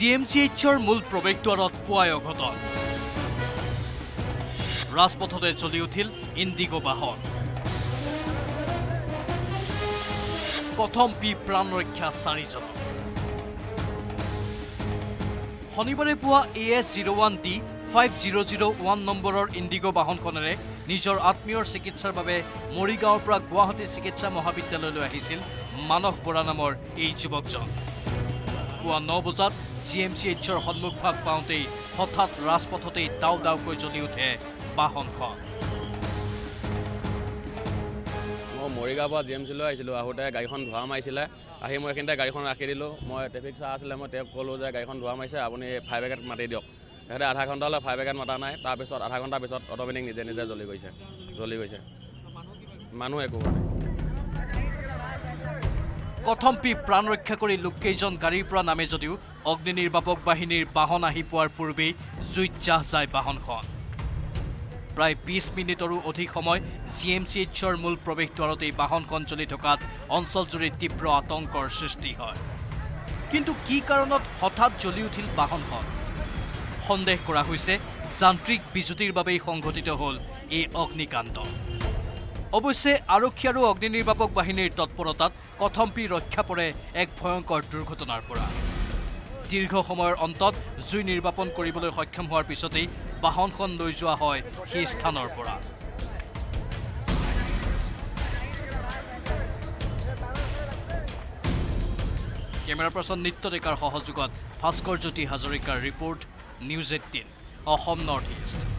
GMCHৰ মূল প্ৰৱেশদ্বাৰত পুৱাই অঘটন ৰাজপথতে চলি উঠিল ইণ্ডিগো বাহন প্ৰথম প্ৰাণ ৰক্ষা 4 জন শনিবাৰে পুৱা AS01D 5001 নম্বৰৰ ইণ্ডিগো বাহনখনেৰে নিজৰ আত্মীয়ৰ চিকিৎসাৰ বাবে মৰিগাঁৱৰ পৰা গুৱাহাটী চিকিৎসা মহাবিদ্যালয়লৈ আহিছিল মানস বৰা নামৰ এই যুৱকজন পুৱা 9 বজাত GMCHৰ সন্মুখভাগ পাওঁতেই হঠাৎ ৰাজপথতেই দাও দাওকৈ জ্বলি উঠে বাহনখন মই মৰিগাঁৱৰ পৰা GMCলৈ আহিছিলোঁ আহোঁতে গাড়ীখন ধোঁৱা মাৰিছিলে আহি মই এইখিনিতে গাড়ীখন ৰাখি দিলোঁ মই ট্ৰেফিক চাই আছিলে মই তেওঁক ক'লোঁ যে গাড়ীখন ধোঁৱা মাৰিছে আপুনি ফায়াৰ ব্ৰিগেড মাতি দিয়ক তেখেতে আধা ঘণ্টালৈ ফায়াৰ ব্ৰিগেড মতা নাই তাৰপিছত আধা ঘণ্টাৰ পিছত অট'মেটিক নিজে নিজে জ্বলি গৈছে মানুহ একো হোৱা নাই প্ৰথম প্ৰাণ ৰক্ষা কৰি লোককেইজন গাড়ীৰ পৰা নামে যদিও অগ্নি নিৰ্বাপক বাহিনীৰ বাহন আহি পোৱাৰ পূৰ্বেই জুইত জাহ যায় বাহনখন প্ৰায় 20 মিনিটৰো অধিক সময় GMCHৰ মূল প্ৰৱেশদ্বাৰতেই বাহনখন জ্বলি থকাত অঞ্চলজুৰি তীব্ৰ আতংকৰ সৃষ্টি হয় কিন্তু কি কাৰণত হঠাৎ জ্বলি উঠিল বাহনখন সন্দেহ কৰা হৈছে যান্ত্ৰিক বিজুতিৰ বাবেই সংঘটিত হ'ল এই অগ্নিকাণ্ড অৱশ্যে আৰক্ষী আৰু অগ্নি নিৰ্বাপক বাহিনীৰ তৎপৰতাত প্ৰথম ৰক্ষা পৰে এক ভয়ংকৰ দুৰ্ঘটনাৰ পৰা দীৰ্ঘ সময়ৰ অন্তত জুই নিৰ্বাপন কৰিবলৈ সক্ষম হোৱাৰ পিছতেই বাহনখন লৈ যোৱা হয় সেই স্থানৰ পৰা কেমেৰা পাৰ্চন নিত্য ডেকাৰ সহযোগত ভাস্কৰ জ্যোতি হাজৰিকাৰ report news 18 Assam north east